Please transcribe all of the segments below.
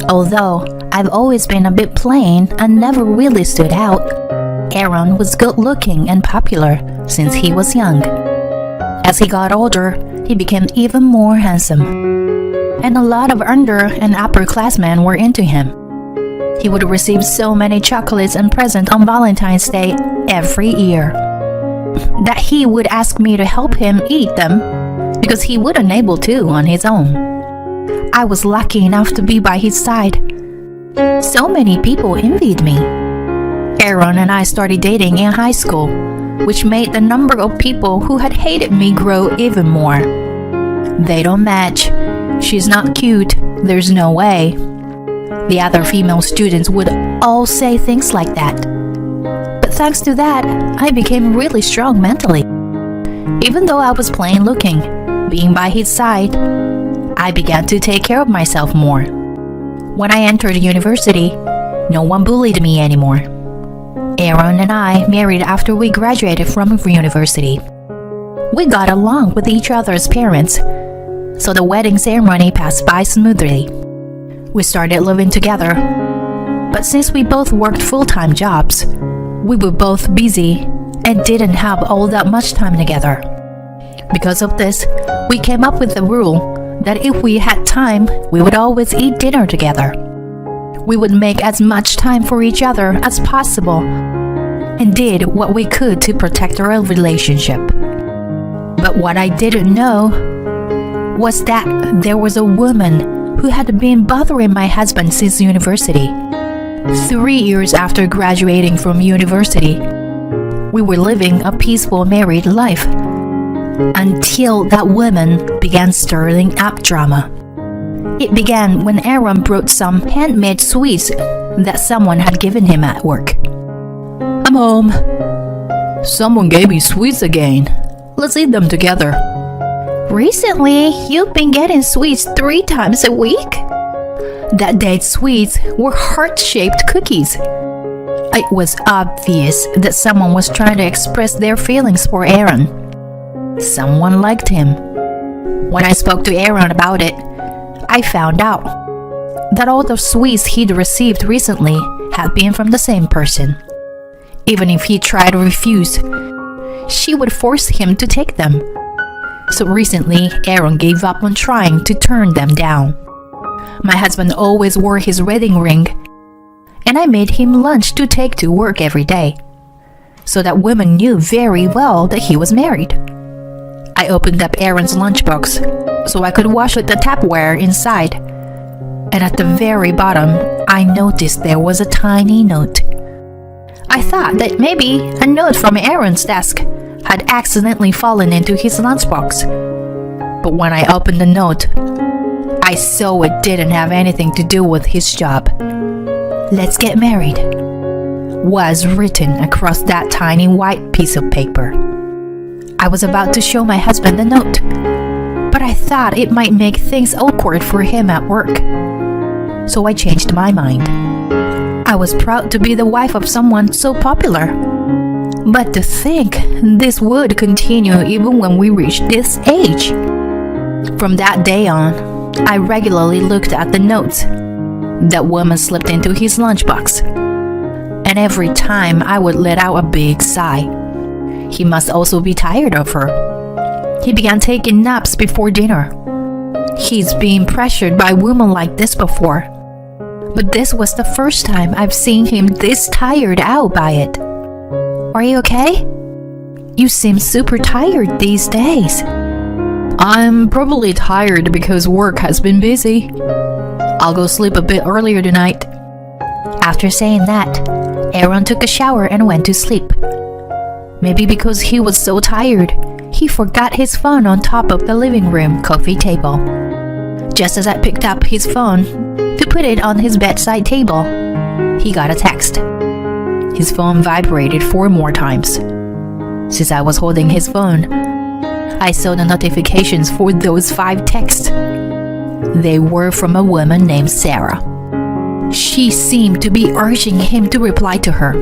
Although I've always been a bit plain and never really stood out, Aaron was good looking and popular since he was young. As he got older, he became even more handsome, and a lot of under and upperclassmen were into him. He would receive so many chocolates and presents on Valentine's Day every year that he would ask me to help him eat them because he wouldn't able to on his own. I was lucky enough to be by his side. So many people envied me. Aaron and I started dating in high school, which made the number of people who had hated me grow even more. They don't match. She's not cute. There's no way. The other female students would all say things like that. But thanks to that, I became really strong mentally. Even though I was plain looking, being by his side, I began to take care of myself more. When I entered university, no one bullied me anymore. Aaron and I married after we graduated from university. We got along with each other's parents, so the wedding ceremony passed by smoothly. We started living together, but since we both worked full-time jobs, we were both busy and didn't have all that much time together. Because of this, we came up with the rule that if we had time, we would always eat dinner together. We would make as much time for each other as possible and did what we could to protect our relationship. But what I didn't know was that there was a woman who had been bothering my husband since university. 3 years after graduating from university, we were living a peaceful married life until that woman began stirring up drama. It began when Aaron brought some handmade sweets that someone had given him at work. "I'm home. Someone gave me sweets again. Let's eat them together." "Recently, you've been getting sweets 3 times a week?" That day's sweets were heart-shaped cookies. It was obvious that someone was trying to express their feelings for Aaron. Someone liked him. When I spoke to Aaron about it, I found out that all the sweets he'd received recently had been from the same person. Even if he tried to refuse, she would force him to take them. So recently, Aaron gave up on trying to turn them down. My husband always wore his wedding ring, and I made him lunch to take to work every day, so that women knew very well that he was married. I opened up Aaron's lunchbox so I could wash the Tupperware inside, and at the very bottom, I noticed there was a tiny note. I thought that maybe a note from Aaron's desk had accidentally fallen into his lunchbox. But when I opened the note, I saw it didn't have anything to do with his job. "Let's get married," was written across that tiny white piece of paper. I was about to show my husband the note, but I thought it might make things awkward for him at work. So I changed my mind. I was proud to be the wife of someone so popular. But to think this would continue even when we reached this age. From that day on, I regularly looked at the notes that woman slipped into his lunchbox. And every time I would let out a big sigh. He must also be tired of her. He began taking naps before dinner. He's been pressured by women like this before. But this was the first time I've seen him this tired out by it. "Are you okay? You seem super tired these days." "I'm probably tired because work has been busy. I'll go sleep a bit earlier tonight." After saying that, Aaron took a shower and went to sleep. Maybe because he was so tired, he forgot his phone on top of the living room coffee table. Just as I picked up his phone to put it on his bedside table, he got a text. His phone vibrated 4 more times. Since I was holding his phone, I saw the notifications for those 5 texts. They were from a woman named Sarah. She seemed to be urging him to reply to her.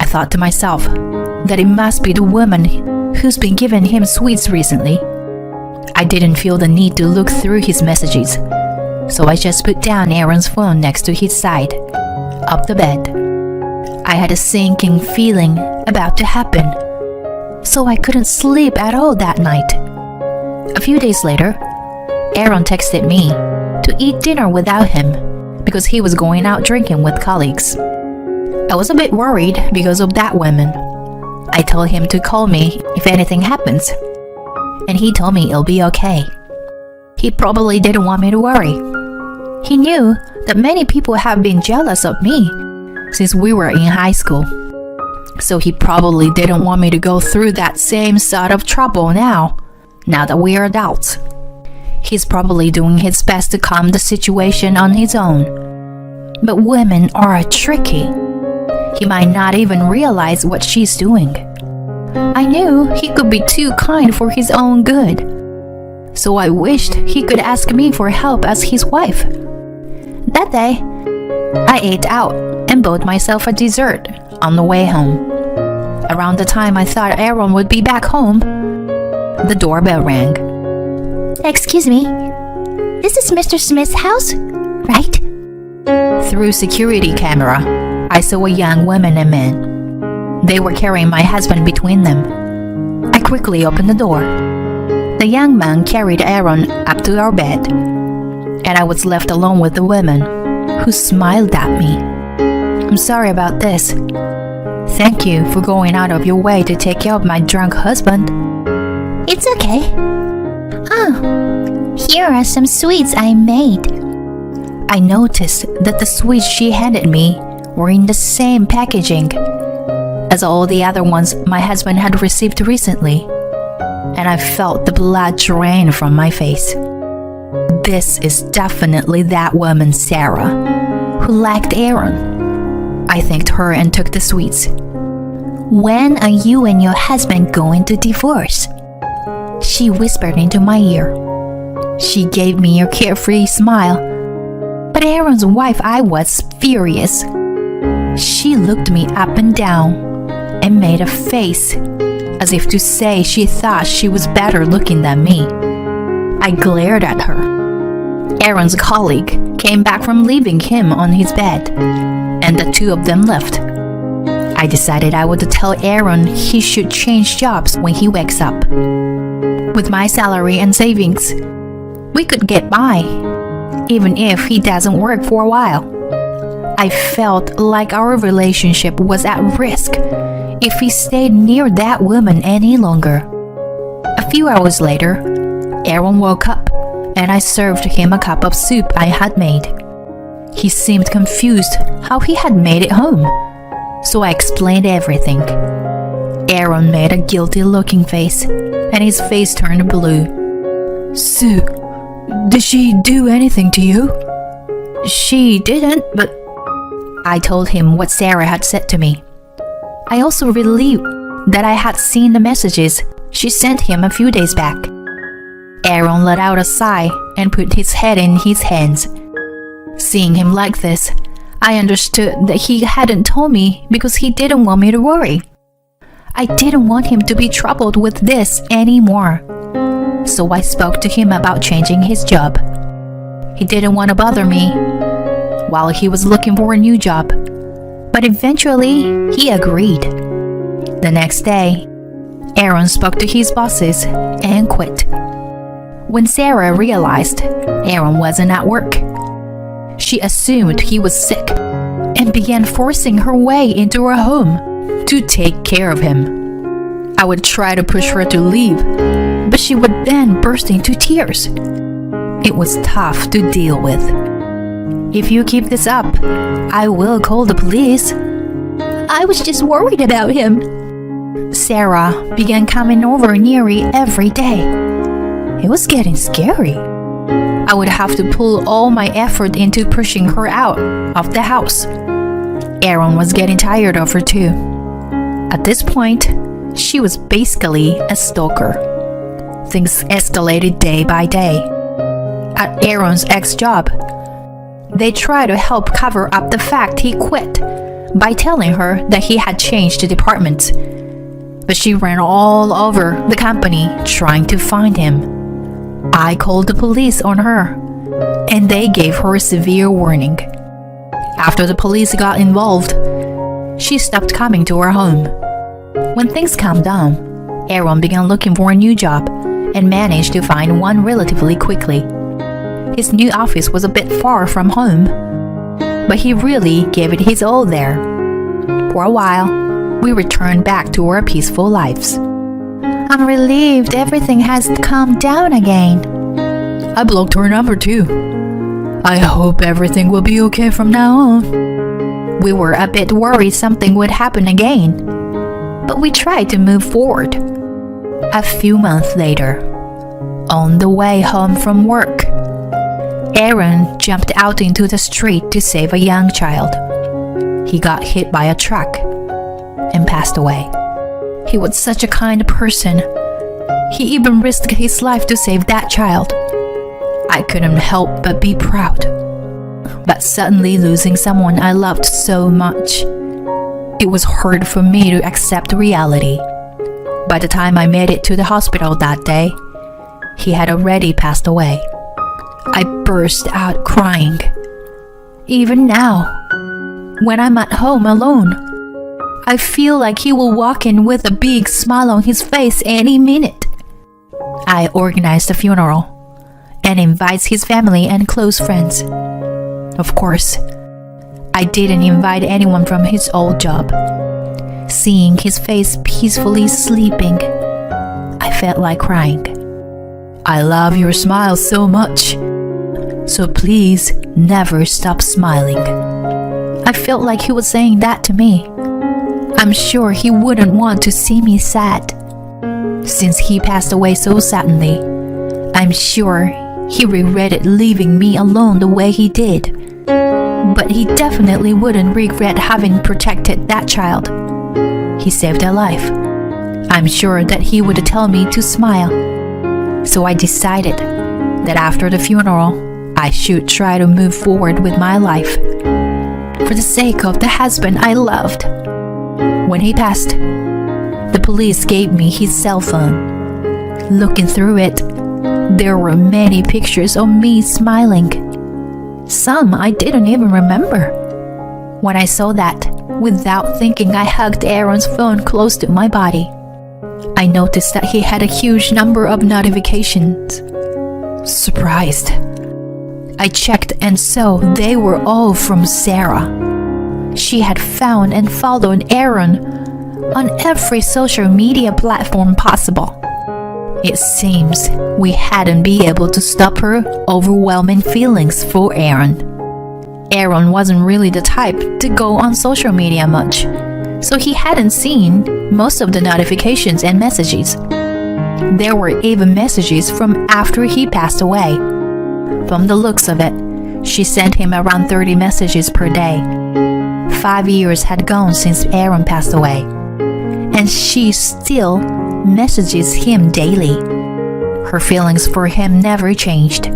I thought to myself that it must be the woman who's been giving him sweets recently. I didn't feel the need to look through his messages, So I just put down Aaron's phone next to his side, up the bed. I had a sinking feeling about to happen, so I couldn't sleep at all that night. A few days later, Aaron texted me to eat dinner without him because he was going out drinking with colleagues. I was a bit worried because of that woman. I told him to call me if anything happens, and he told me it'll be okay. He probably didn't want me to worry. He knew that many people have been jealous of me since we were in high school, so he probably didn't want me to go through that same sort of trouble now that we are adults. He's probably doing his best to calm the situation on his own. But women are tricky. He might not even realize what she's doing. I knew he could be too kind for his own good, so I wished he could ask me for help as his wife. That day, I ate out and bought myself a dessert on the way home. Around the time I thought Aaron would be back home, the doorbell rang. Excuse me, this is Mr. Smith's house, right? Through security camera, I saw a young woman and man. They were carrying my husband between them. I quickly opened the door. The young man carried Aaron up to our bed, and I was left alone with the woman, who smiled at me. I'm sorry about this. Thank you for going out of your way to take care of my drunk husband. It's okay. Oh, here are some sweets I made. I noticed that the sweets she handed me were in the same packaging as all the other ones my husband had received recently, and I felt the blood drain from my face. This is definitely that woman, Sarah, who liked Aaron. I thanked her and took the sweets. When are you and your husband going to divorce? She whispered into my ear. She gave me a carefree smile, but Aaron's wife, I was furious. She looked me up and down and made a face as if to say she thought she was better looking than me. I glared at her. Aaron's colleague came back from leaving him on his bed, and the two of them left. I decided I would tell Aaron he should change jobs when he wakes up. With my salary and savings, we could get by, even if he doesn't work for a while. I felt like our relationship was at risk if he stayed near that woman any longer. A few hours later, Aaron woke up and I served him a cup of soup I had made. He seemed confused how he had made it home, so I explained everything. Aaron made a guilty-looking face, and his face turned blue. Sue, did she do anything to you? She didn't, but I told him what Sarah had said to me. I also relieved that I had seen the messages she sent him a few days back. Aaron let out a sigh and put his head in his hands. Seeing him like this, I understood that he hadn't told me because he didn't want me to worry. I didn't want him to be troubled with this anymore. So I spoke to him about changing his job. He didn't want to bother me while he was looking for a new job, but eventually he agreed. The next day, Aaron spoke to his bosses and quit. When Sarah realized Aaron wasn't at work, she assumed he was sick and began forcing her way into her home to take care of him. I would try to push her to leave, but she would then burst into tears. It was tough to deal with. If you keep this up, I will call the police. I was just worried about him. Sarah began coming over nearly every day. It was getting scary. I would have to pull all my effort into pushing her out of the house. Aaron was getting tired of her too. At this point, she was basically a stalker. Things escalated day by day. At Aaron's ex-job, they tried to help cover up the fact he quit by telling her that he had changed departments. But she ran all over the company trying to find him. I called the police on her, and they gave her a severe warning. After the police got involved, she stopped coming to her home. When things calmed down, Aaron began looking for a new job and managed to find one relatively quickly. His new office was a bit far from home, but he really gave it his all there. For a while, we returned back to our peaceful lives. I'm relieved everything has calmed down again. I blocked her number too. I hope everything will be okay from now on. We were a bit worried something would happen again, but we tried to move forward. A few months later, on the way home from work, Aaron jumped out into the street to save a young child. He got hit by a truck and passed away. He was such a kind person. He even risked his life to save that child. I couldn't help but be proud. But suddenly losing someone I loved so much, it was hard for me to accept reality. By the time I made it to the hospital that day, he had already passed away. I burst out crying. Even now, when I'm at home alone, I feel like he will walk in with a big smile on his face any minute. I organized the funeral and invites his family and close friends. Of course, I didn't invite anyone from his old job. Seeing his face peacefully sleeping, I felt like crying. I love your smile so much, so please never stop smiling. I felt like he was saying that to me. I'm sure he wouldn't want to see me sad. Since he passed away so suddenly, I'm sure he regretted leaving me alone the way he did. But he definitely wouldn't regret having protected that child. He saved a life. I'm sure that he would tell me to smile. So I decided that after the funeral, I should try to move forward with my life for the sake of the husband I loved. When he passed, the police gave me his cell phone. Looking through it, there were many pictures of me smiling. Some I didn't even remember. When I saw that, without thinking, I hugged Aaron's phone close to my body. I noticed that he had a huge number of notifications. Surprised, I checked and saw they were all from Sarah. She had found and followed Aaron on every social media platform possible. It seems we hadn't been able to stop her overwhelming feelings for Aaron. Aaron wasn't really the type to go on social media much, so he hadn't seen most of the notifications and messages. There were even messages from after he passed away. From the looks of it, she sent him around 30 messages per day. 5 years had gone since Aaron passed away, and she still messages him daily. Her feelings for him never changed.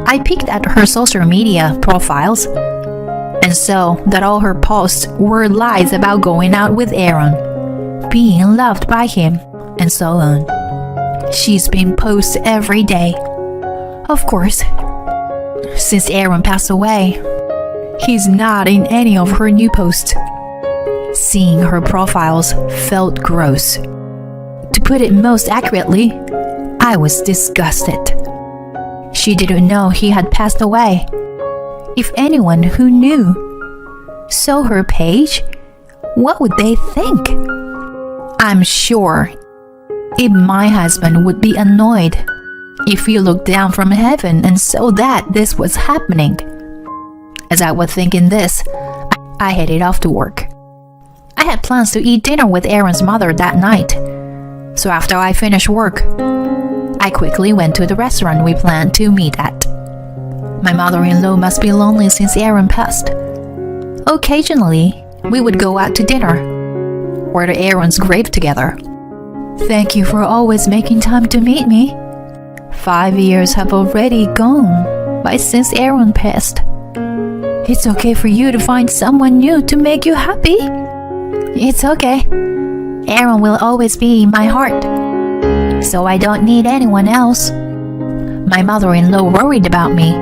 I peeked at her social media profiles and saw that all her posts were lies about going out with Aaron, being loved by him, and so on. She's been posts every day. Of course, since Aaron passed away, he's not in any of her new posts. Seeing her profiles felt gross. To put it most accurately, I was disgusted. She didn't know he had passed away. If anyone who knew saw her page, what would they think? I'm sure even my husband would be annoyed if he looked down from heaven and saw that this was happening. As I was thinking this, I headed off to work. I had plans to eat dinner with Aaron's mother that night, so after I finished work, I quickly went to the restaurant we planned to meet at. My mother-in-law must be lonely since Aaron passed. Occasionally, we would go out to dinner or to Aaron's grave together. Thank you for always making time to meet me. 5 years have already gone by since Aaron passed. It's okay for you to find someone new to make you happy. It's okay. Aaron will always be in my heart, so I don't need anyone else. My mother-in-law worried about me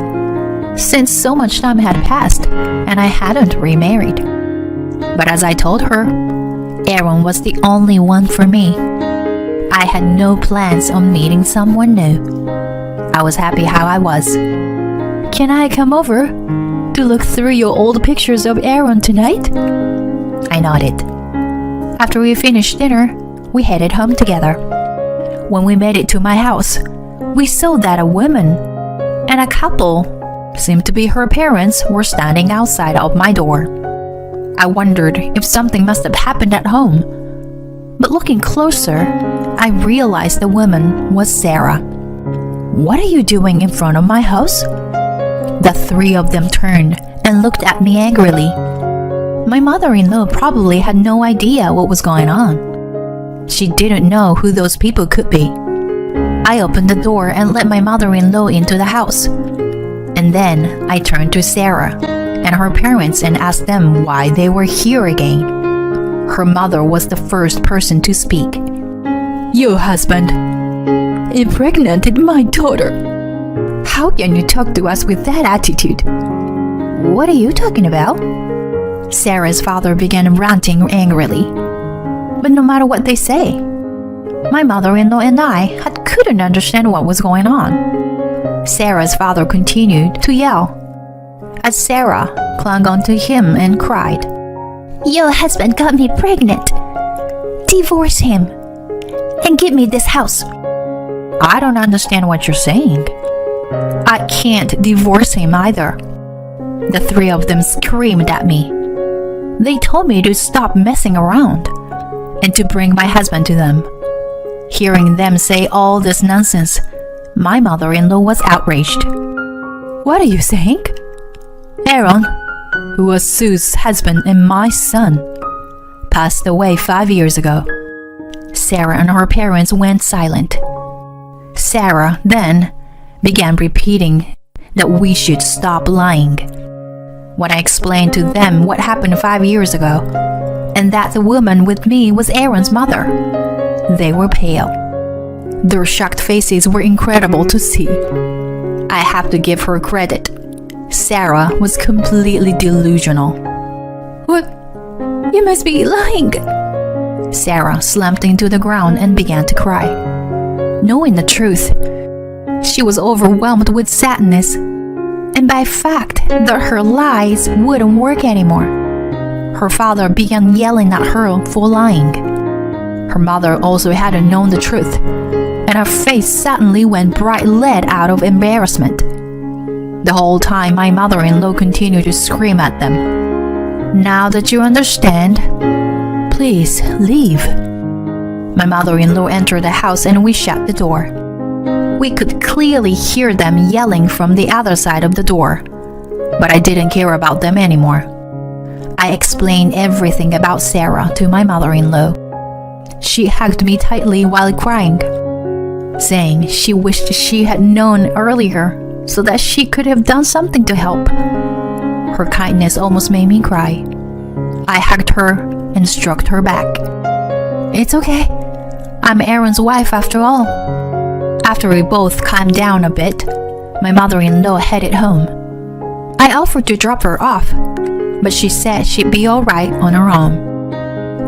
since so much time had passed and I hadn't remarried. But as I told her, Aaron was the only one for me. I had no plans on meeting someone new. I was happy how I was. "Can I come over to look through your old pictures of Aaron tonight?" I nodded. After we finished dinner, we headed home together. When we made it to my house, we saw that a woman and a couple, seemed to be her parents, were standing outside of my door. I wondered if something must have happened at home, but looking closer, I realized the woman was Sarah. "What are you doing in front of my house?" The three of them turned and looked at me angrily. My mother-in-law probably had no idea what was going on. She didn't know who those people could be. I opened the door and let my mother-in-law into the house. And then I turned to Sarah and her parents and asked them why they were here again. Her mother was the first person to speak. "Your husband impregnated my daughter. How can you talk to us with that attitude?" "What are you talking about?" Sarah's father began ranting angrily. But no matter what they say, my mother-in-law and I couldn't understand what was going on. Sarah's father continued to yell as Sarah clung onto him and cried, Your husband got me pregnant. Divorce him and give me this house. "I don't understand what you're saying." "I can't divorce him either." The three of them screamed at me. They told me to stop messing around and to bring my husband to them. Hearing them say all this nonsense, my mother-in-law was outraged. "What are you saying?" "Aaron, who was Sue's husband and my son, passed away 5 years ago." Sarah and her parents went silent. Sarah then began repeating that we should stop lying. When I explained to them what happened 5 years ago, and that the woman with me was Aaron's mother, they were pale. Their shocked faces were incredible to see. I have to give her credit. Sarah was completely delusional. "What? You must be lying." Sarah slumped into the ground and began to cry. Knowing the truth, she was overwhelmed with sadness and by the fact that her lies wouldn't work anymore. Her father began yelling at her for lying. Her mother also hadn't known the truth, and her face suddenly went bright red out of embarrassment. The whole time my mother-in-law continued to scream at them. "Now that you understand, please leave." My mother-in-law entered the house and we shut the door. We could clearly hear them yelling from the other side of the door, but I didn't care about them anymore. I explained everything about Sarah to my mother-in-law. She hugged me tightly while crying, saying she wished she had known earlier so that she could have done something to help. Her kindness almost made me cry. I hugged her and stroked her back. "It's okay. I'm Aaron's wife after all." After we both calmed down a bit, my mother-in-law headed home. I offered to drop her off, but she said she'd be all right on her own.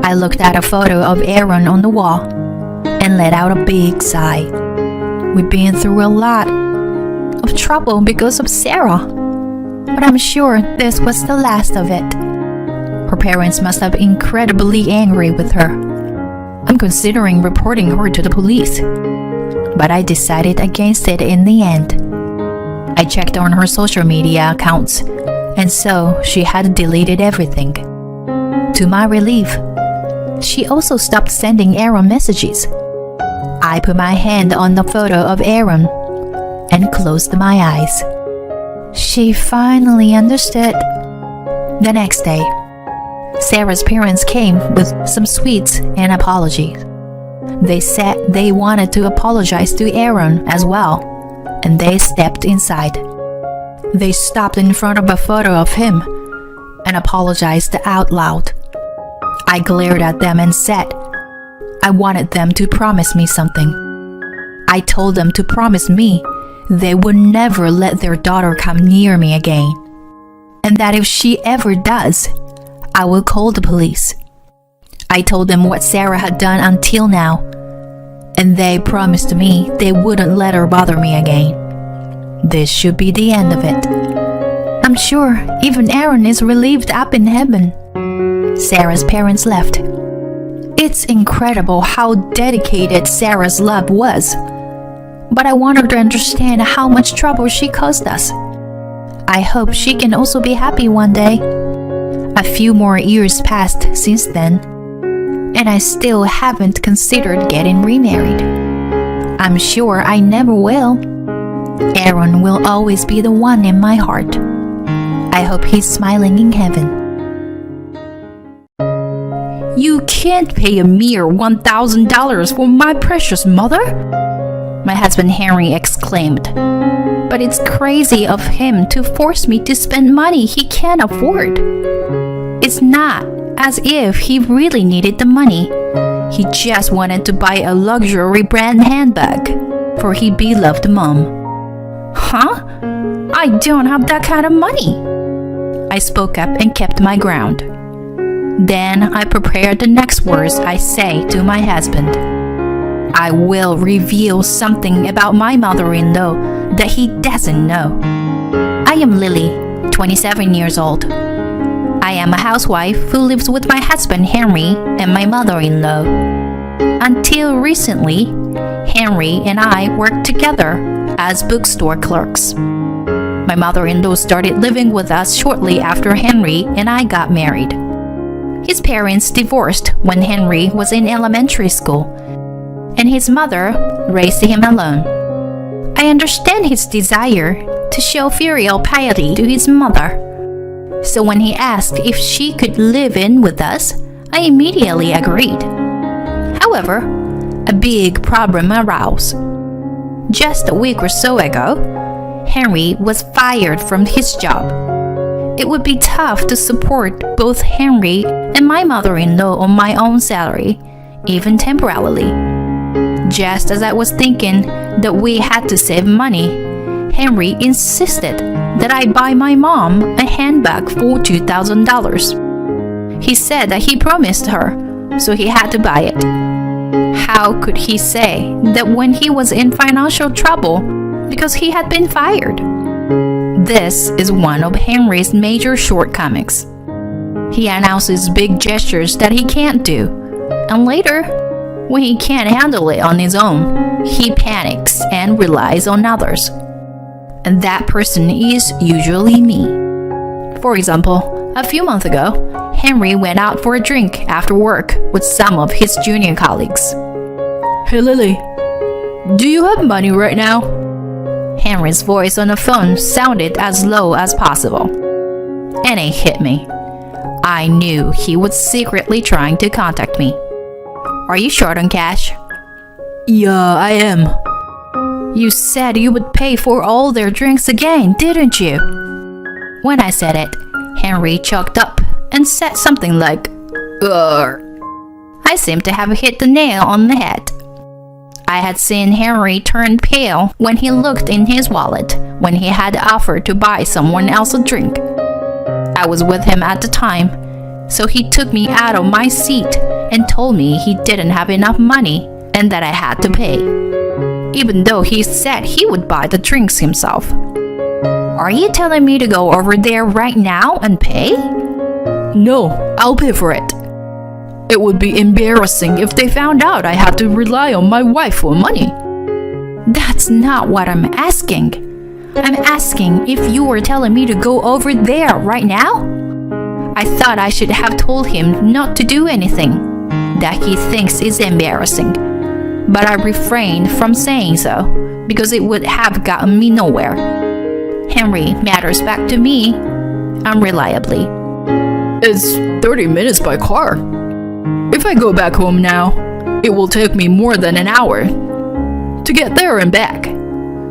I looked at a photo of Aaron on the wall and let out a big sigh. We've been through a lot of trouble because of Sarah, but I'm sure this was the last of it. Her parents must have been incredibly angry with her. I'm considering reporting her to the police, but I decided against it in the end. I checked on her social media accounts, and so she had deleted everything. To my relief, she also stopped sending Aaron messages. I put my hand on the photo of Aaron and closed my eyes. She finally understood. The next day, Sarah's parents came with some sweets and apologies. They said they wanted to apologize to Aaron as well, and they stepped inside. They stopped in front of a photo of him and apologized out loud. I glared at them and said I wanted them to promise me something. I told them to promise me they would never let their daughter come near me again, and that if she ever does, I will call the police. I told them what Sarah had done until now, and they promised me they wouldn't let her bother me again. This should be the end of it. I'm sure even Aaron is relieved up in heaven. Sarah's parents left. It's incredible how dedicated Sarah's love was, but I want her to understand how much trouble she caused us. I hope she can also be happy one day. A few more years passed since then, and I still haven't considered getting remarried. I'm sure I never will. Aaron will always be the one in my heart. I hope he's smiling in heaven. You can't pay a mere $1,000 for my precious mother, my husband Henry exclaimed. But it's crazy of him to force me to spend money he can't afford. It's not as if he really needed the money. He just wanted to buy a luxury brand handbag for his beloved mom. Huh? I don't have that kind of money. I spoke up and kept my ground. Then I prepared the next words I say to my husband. I will reveal something about my mother-in-law that he doesn't know. I am Lily, 27 years old. I am a housewife who lives with my husband Henry and my mother-in-law. Until recently, Henry and I worked together as bookstore clerks. My mother-in-law started living with us shortly after Henry and I got married. His parents divorced when Henry was in elementary school, and his mother raised him alone. I understand his desire to show filial piety to his mother. So when he asked if she could live in with us, I immediately agreed. However, a big problem arose. Just a week or so ago, Henry was fired from his job. It would be tough to support both Henry and my mother-in-law on my own salary, even temporarily. Just as I was thinking that we had to save money, Henry insisted that I buy my mom a handbag for $2,000. He said that he promised her, so he had to buy it. How could he say that when he was in financial trouble because he had been fired? This is one of Henry's major shortcomings. He announces big gestures that he can't do, and later, when he can't handle it on his own, he panics and relies on others. And that person is usually me. For example, a few months ago, Henry went out for a drink after work with some of his junior colleagues. Hey Lily, do you have money right now? Henry's voice on the phone sounded as low as possible. And it hit me. I knew he was secretly trying to contact me. Are you short on cash? Yeah, I am. You said you would pay for all their drinks again, didn't you? When I said it, Henry choked up and said something like, "Ugh." I seemed to have hit the nail on the head. I had seen Henry turn pale when he looked in his wallet when he had offered to buy someone else a drink. I was with him at the time, so he took me out of my seat and told me he didn't have enough money and that I had to pay, even though he said he would buy the drinks himself. Are you telling me to go over there right now and pay? No, I'll pay for it. It would be embarrassing if they found out I had to rely on my wife for money. That's not what I'm asking. I'm asking if you were telling me to go over there right now? I thought I should have told him not to do anything that he thinks is embarrassing. But I refrained from saying so because it would have gotten me nowhere. Henry matters back to me unreliably. It's 30 minutes by car. If I go back home now, it will take me more than an hour to get there and back,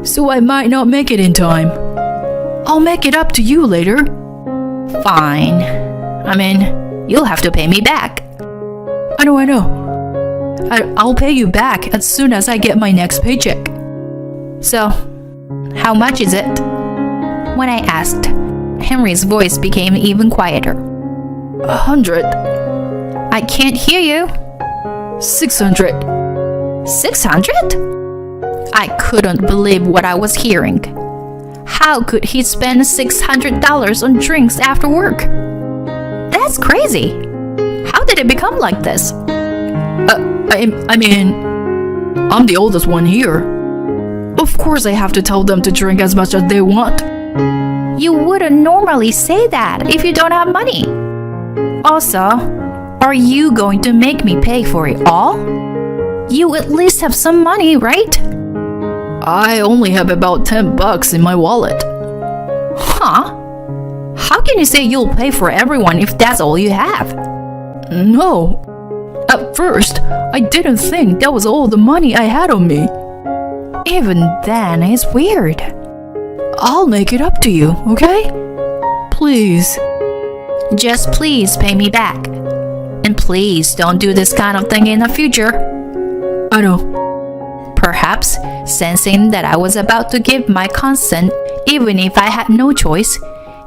so I might not make it in time. I'll make it up to you later. Fine. I mean, you'll have to pay me back. I know. I'll pay you back as soon as I get my next paycheck. So, How much is it? When I asked, Henry's voice became even quieter. 100. I can't hear you. 600. 600? I couldn't believe what I was hearing. How could he spend $600 on drinks after work? That's crazy. How did it become like this? I mean, I'm the oldest one here. Of course I have to tell them to drink as much as they want. You wouldn't normally say that if you don't have money. Also, are you going to make me pay for it all? You at least have some money, right? I only have about $10 in my wallet. Huh? How can you say you'll pay for everyone if that's all you have? No. At first, I didn't think that was all the money I had on me. Even then, it's weird. I'll make it up to you, okay? Please. Just please pay me back. And please don't do this kind of thing in the future. I know. Perhaps, sensing that I was about to give my consent, even if I had no choice,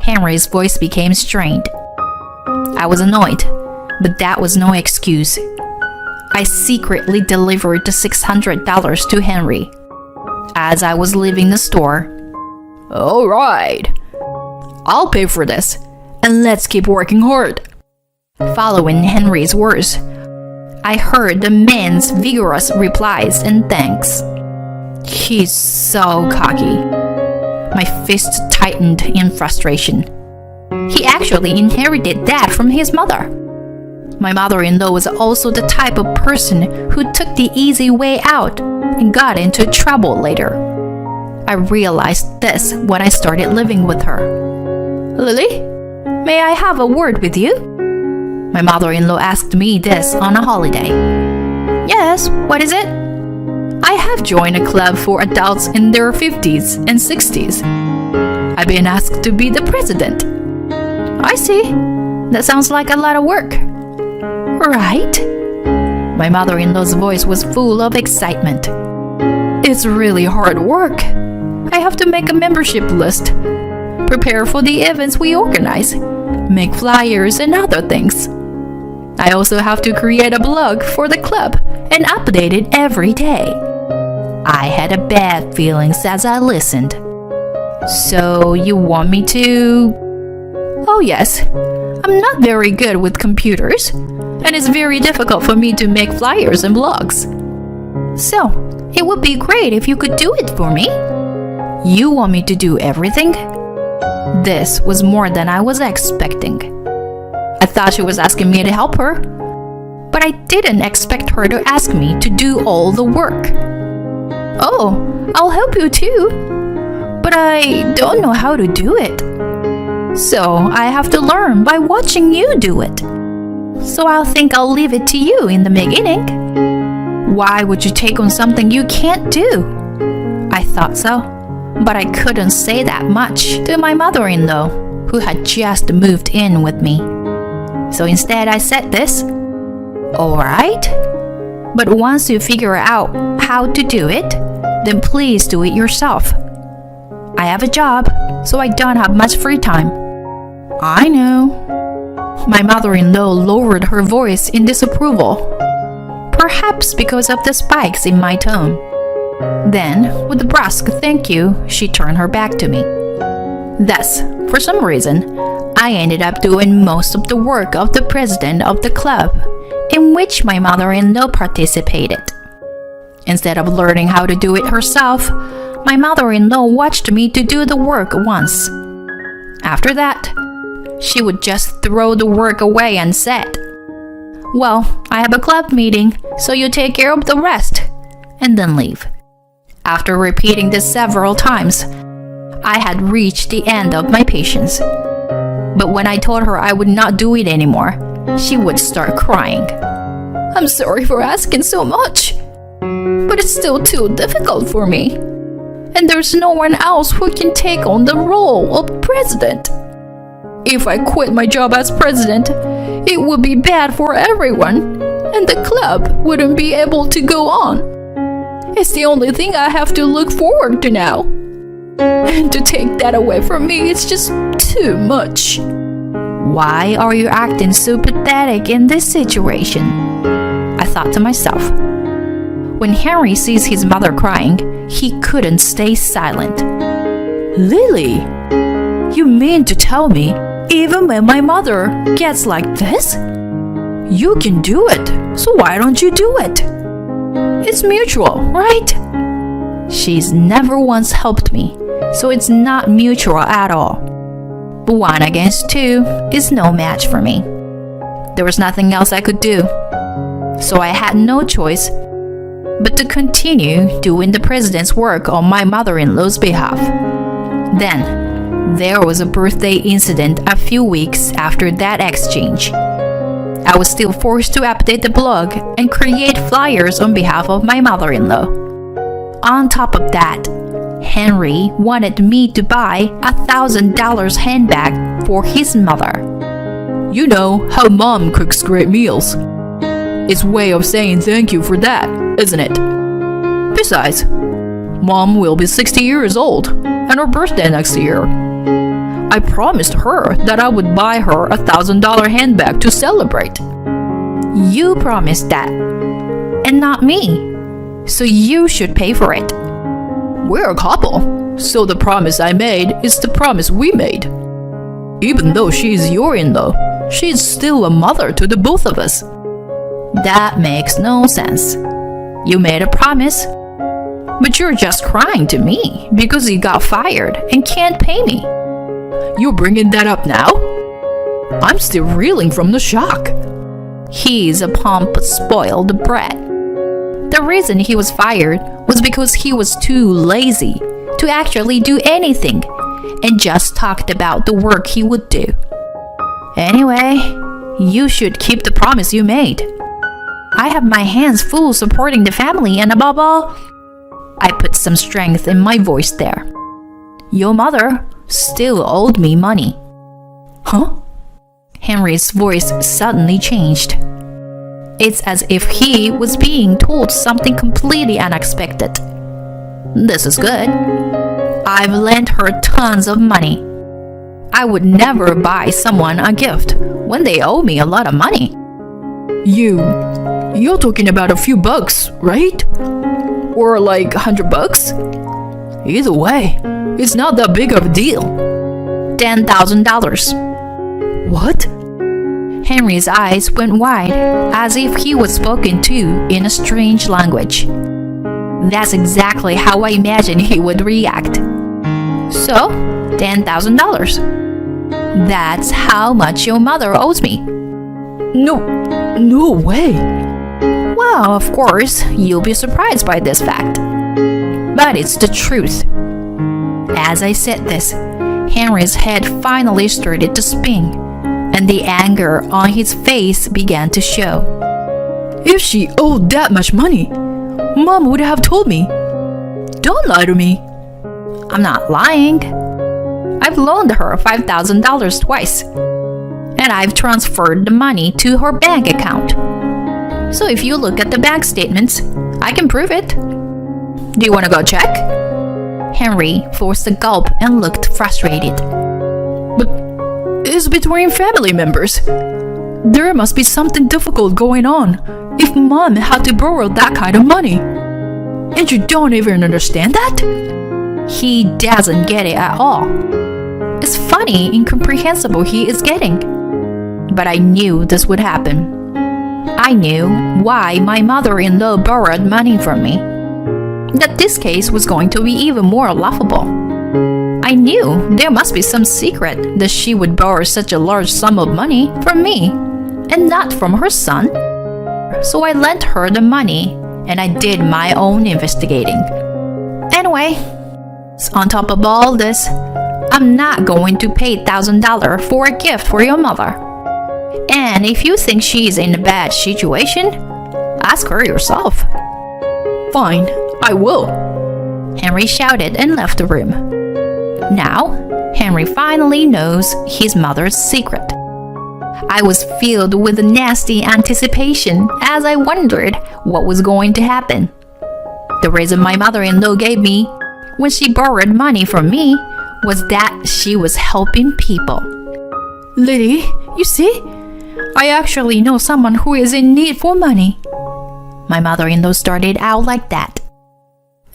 Henry's voice became strained. I was annoyed, but that was no excuse. I secretly delivered the $600 to Henry. As I was leaving the store, all right, I'll pay for this, and let's keep working hard. Following Henry's words, I heard the man's vigorous replies and thanks. He's so cocky. My fists tightened in frustration. He actually inherited that from his mother. My mother-in-law was also the type of person who took the easy way out and got into trouble later. I realized this when I started living with her. Lily, may I have a word with you? My mother-in-law asked me this on a holiday. Yes, what is it? I have joined a club for adults in their 50s and 60s. I've been asked to be the president. I see. That sounds like a lot of work. Right? My mother-in-law's voice was full of excitement. It's really hard work. I have to make a membership list, prepare for the events we organize, make flyers and other things. I also have to create a blog for the club and update it every day. I had a bad feelings as I listened. So you want me to... Oh yes, I'm not very good with computers, and it's very difficult for me to make flyers and blogs. So, it would be great if you could do it for me. You want me to do everything? This was more than I was expecting. I thought she was asking me to help her, but I didn't expect her to ask me to do all the work. Oh, I'll help you too, but I don't know how to do it. So I have to learn by watching you do it. So I think I'll leave it to you in the beginning. Why would you take on something you can't do? I thought so, but I couldn't say that much to my mother-in-law, who had just moved in with me. So instead I said this, all right, but once you figure out how to do it, then please do it yourself. I have a job, so I don't have much free time. I know. My mother-in-law lowered her voice in disapproval, perhaps because of the spikes in my tone. Then, with a brusque thank you, she turned her back to me. Thus, for some reason, I ended up doing most of the work of the president of the club, in which my mother-in-law participated. Instead of learning how to do it herself, my mother-in-law watched me to do the work once. After that, she would just throw the work away and said, "Well, I have a club meeting, so you take care of the rest," and then leave. After repeating this several times, I had reached the end of my patience. But when I told her I would not do it anymore, she would start crying. "I'm sorry for asking so much, but it's still too difficult for me. And there's no one else who can take on the role of president. If I quit my job as president, it would be bad for everyone, and the club wouldn't be able to go on. It's the only thing I have to look forward to now. And to take that away from me is just too much. Why are you acting so pathetic in this situation? I thought to myself. When Henry sees his mother crying, he couldn't stay silent. Lily, you mean to tell me even when my mother gets like this? You can do it, so why don't you do it? It's mutual, right? She's never once helped me, so it's not mutual at all. But 1 against 2 is no match for me. There was nothing else I could do, so I had no choice but to continue doing the president's work on my mother-in-law's behalf. Then, there was a birthday incident a few weeks after that exchange. I was still forced to update the blog and create flyers on behalf of my mother-in-law. On top of that, Henry wanted me to buy $1,000 handbag for his mother. You know how Mom cooks great meals. It's a way of saying thank you for that, isn't it? Besides, Mom will be 60 years old and her birthday next year. I promised her that I would buy her $1,000 handbag to celebrate. You promised that, and not me. So you should pay for it. We're a couple, so the promise I made is the promise we made. Even though she's your in-law, she's still a mother to the both of us. That makes no sense. You made a promise, but you're just crying to me because you got fired and can't pay me. You're bringing that up now? I'm still reeling from the shock. He's a pompous, spoiled brat. The reason he was fired was because he was too lazy to actually do anything and just talked about the work he would do. Anyway, you should keep the promise you made. I have my hands full supporting the family, and above all, I put some strength in my voice there. Your mother still owed me money. Huh? Henry's voice suddenly changed. It's as if he was being told something completely unexpected. This is good. I've lent her tons of money. I would never buy someone a gift when they owe me a lot of money. You're talking about a few bucks, right? Or like $100? Either way, it's not that big of a deal. $10,000. What? Henry's eyes went wide, as if he was spoken to in a strange language. That's exactly how I imagined he would react. So, $10,000. That's how much your mother owes me. No way. Well, of course, you'll be surprised by this fact. But it's the truth. As I said this, Henry's head finally started to spin, and the anger on his face began to show. If she owed that much money, Mom would have told me. Don't lie to me. I'm not lying. I've loaned her $5,000 twice, and I've transferred the money to her bank account. So if you look at the bank statements, I can prove it. Do you want to go check? Henry forced a gulp and looked frustrated. But it's between family members. There must be something difficult going on if Mom had to borrow that kind of money. And you don't even understand that? He doesn't get it at all. It's funny, incomprehensible he is getting. But I knew this would happen. I knew why my mother-in-law borrowed money from me. That this case was going to be even more laughable. I knew there must be some secret that she would borrow such a large sum of money from me and not from her son. So I lent her the money and I did my own investigating. Anyway, on top of all this, I'm not going to pay $1,000 for a gift for your mother. And if you think she's in a bad situation, ask her yourself. Fine, I will. Henry shouted and left the room. Now, Henry finally knows his mother's secret. I was filled with a nasty anticipation as I wondered what was going to happen. The reason my mother-in-law gave me when she borrowed money from me was that she was helping people. Lily, you see? I actually know someone who is in need for money. My mother-in-law started out like that.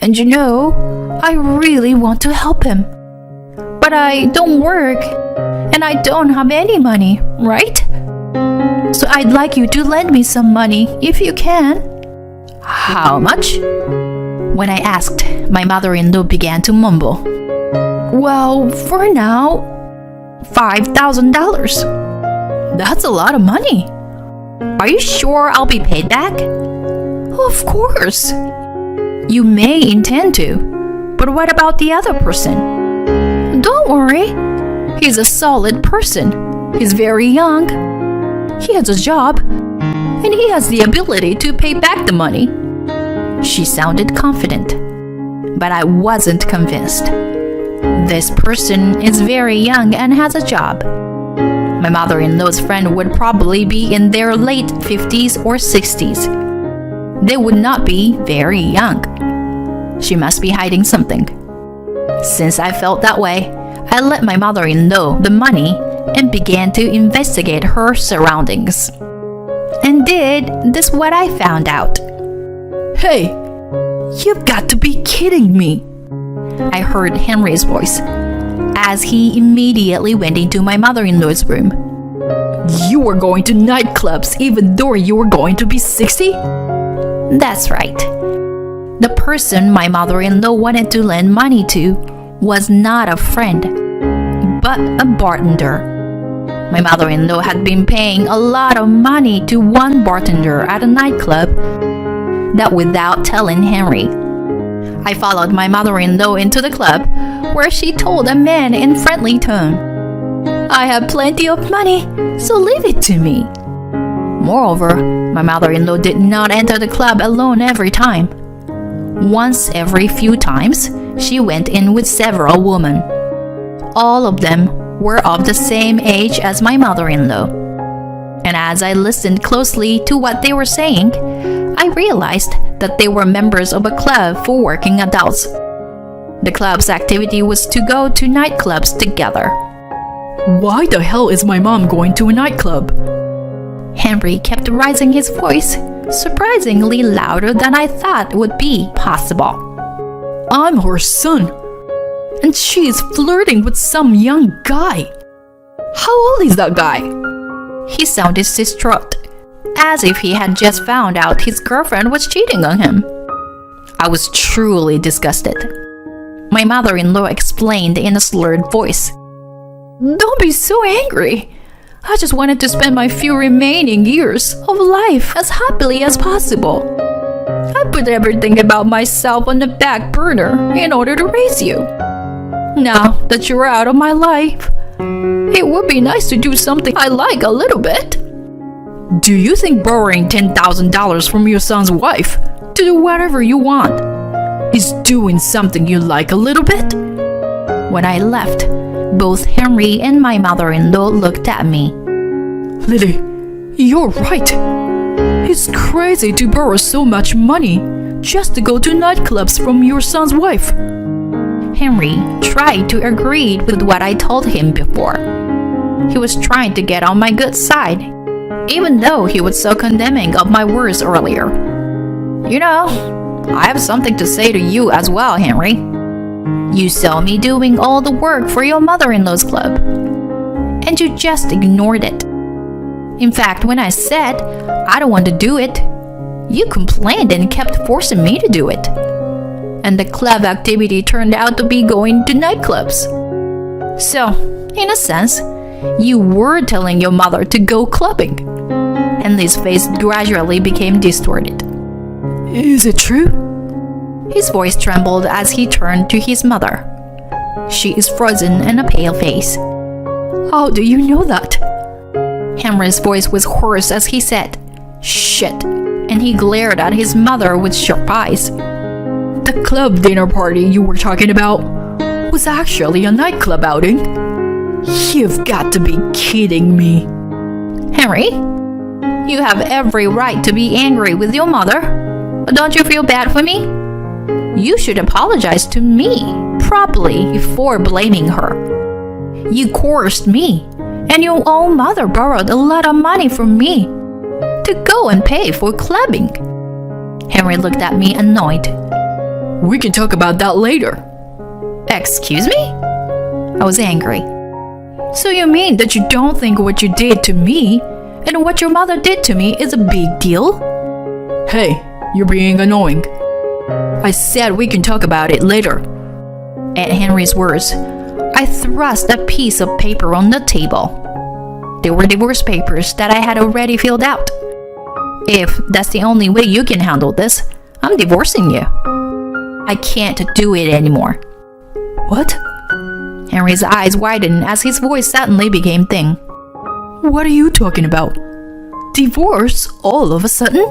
And you know, I really want to help him. But I don't work, and I don't have any money, right? So I'd like you to lend me some money if you can. How much? When I asked, my mother-in-law began to mumble. Well, for now, $5,000. That's a lot of money. Are you sure I'll be paid back? Of course. You may intend to, but what about the other person? Don't worry. He's a solid person. He's very young. He has a job, and he has the ability to pay back the money. She sounded confident, but I wasn't convinced. This person is very young and has a job. My mother-in-law's friend would probably be in their late 50s or 60s. They would not be very young. She must be hiding something. Since I felt that way, I let my mother-in-law the money and began to investigate her surroundings. And this what I found out. Hey, you've got to be kidding me. I heard Henry's voice as he immediately went into my mother-in-law's room. You were going to nightclubs even though you were going to be 60? That's right. The person my mother-in-law wanted to lend money to was not a friend, but a bartender. My mother-in-law had been paying a lot of money to one bartender at a nightclub, that without telling Henry. I followed my mother-in-law into the club, where she told a man in friendly tone, I have plenty of money, so leave it to me. Moreover, my mother-in-law did not enter the club alone every time. Once every few times, she went in with several women. All of them were of the same age as my mother-in-law. And as I listened closely to what they were saying, I realized that they were members of a club for working adults. The club's activity was to go to nightclubs together. Why the hell is my mom going to a nightclub? Henry kept raising his voice, surprisingly louder than I thought would be possible. I'm her son, and she's flirting with some young guy. How old is that guy? He sounded distraught, as if he had just found out his girlfriend was cheating on him. I was truly disgusted. My mother-in-law explained in a slurred voice. Don't be so angry. I just wanted to spend my few remaining years of life as happily as possible. I put everything about myself on the back burner in order to raise you. Now that you're out of my life, it would be nice to do something I like a little bit. Do you think borrowing $10,000 from your son's wife to do whatever you want is doing something you like a little bit? When I left, both Henry and my mother-in-law looked at me. Lily, you're right. It's crazy to borrow so much money just to go to nightclubs from your son's wife. Henry tried to agree with what I told him before. He was trying to get on my good side, even though he was so condemning of my words earlier. You know, I have something to say to you as well, Henry. You saw me doing all the work for your mother-in-law's club, and you just ignored it. In fact, when I said I don't want to do it, you complained and kept forcing me to do it. And the club activity turned out to be going to nightclubs. So, in a sense, you were telling your mother to go clubbing. Henley's face gradually became distorted. Is it true? His voice trembled as he turned to his mother. She is frozen and a pale face. How do you know that? Henry's voice was hoarse as he said, Shit, and he glared at his mother with sharp eyes. The club dinner party you were talking about was actually a nightclub outing. You've got to be kidding me. Henry, you have every right to be angry with your mother. But don't you feel bad for me? You should apologize to me properly before blaming her. You coerced me, and your own mother borrowed a lot of money from me to go and pay for clubbing. Henry looked at me annoyed. We can talk about that later. Excuse me? I was angry. So you mean that you don't think what you did to me and what your mother did to me is a big deal? Hey, you're being annoying. I said we can talk about it later. At Henry's words, I thrust a piece of paper on the table. They were divorce papers that I had already filled out. If that's the only way you can handle this, I'm divorcing you. I can't do it anymore. What? Henry's eyes widened as his voice suddenly became thin. What are you talking about? Divorce all of a sudden?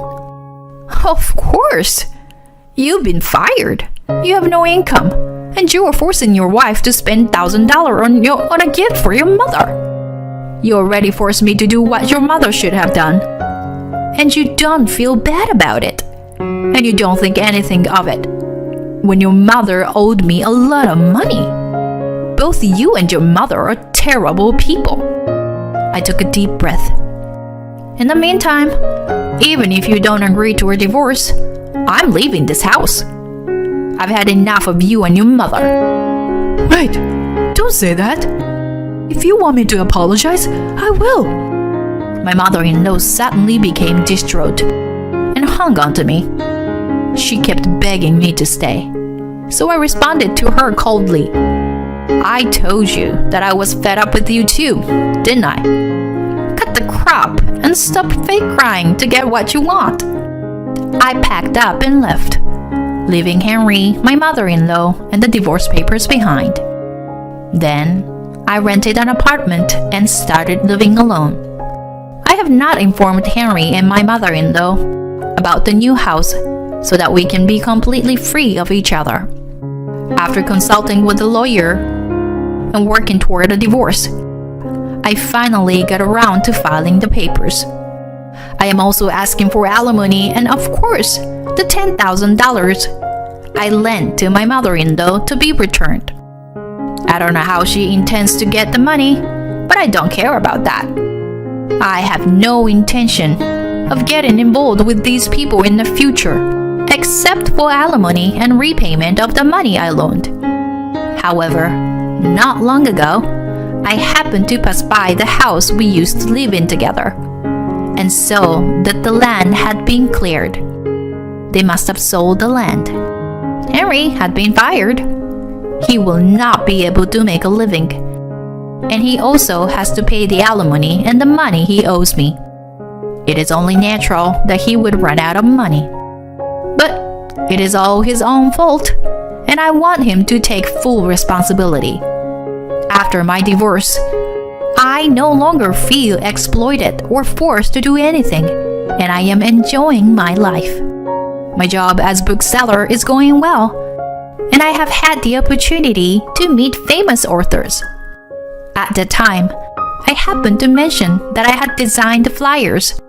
Of course! You've been fired. You have no income, and you are forcing your wife to spend $1,000 on a gift for your mother. You already forced me to do what your mother should have done. And you don't feel bad about it. And you don't think anything of it. When your mother owed me a lot of money. Both you and your mother are terrible people. I took a deep breath. In the meantime, even if you don't agree to a divorce, I'm leaving this house. I've had enough of you and your mother. Wait, don't say that. If you want me to apologize, I will. My mother-in-law suddenly became distraught and hung on to me. She kept begging me to stay, so I responded to her coldly. I told you that I was fed up with you too, didn't I? Cut the crap and stop fake crying to get what you want. I packed up and left, leaving Henry, my mother-in-law, and the divorce papers behind. Then, I rented an apartment and started living alone. I have not informed Henry and my mother-in-law about the new house so that we can be completely free of each other. After consulting with a lawyer and working toward a divorce, I finally got around to filing the papers. I am also asking for alimony and, of course, the $10,000 I lent to my mother-in-law to be returned. I don't know how she intends to get the money, but I don't care about that. I have no intention of getting involved with these people in the future, except for alimony and repayment of the money I loaned. However, not long ago, I happened to pass by the house we used to live in together, and saw that the land had been cleared. They must have sold the land. Henry had been fired. He will not be able to make a living, and he also has to pay the alimony and the money he owes me. It is only natural that he would run out of money. But it is all his own fault, and I want him to take full responsibility. After my divorce, I no longer feel exploited or forced to do anything, and I am enjoying my life. My job as bookseller is going well, and I have had the opportunity to meet famous authors. At the time, I happened to mention that I had designed the flyers,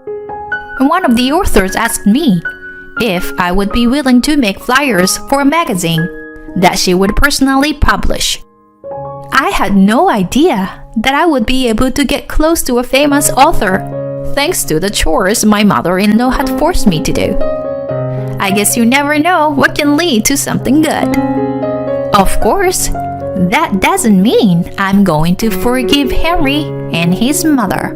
and one of the authors asked me if I would be willing to make flyers for a magazine that she would personally publish. I had no idea that I would be able to get close to a famous author thanks to the chores my mother-in-law had forced me to do. I guess you never know what can lead to something good. Of course, that doesn't mean I'm going to forgive Henry and his mother.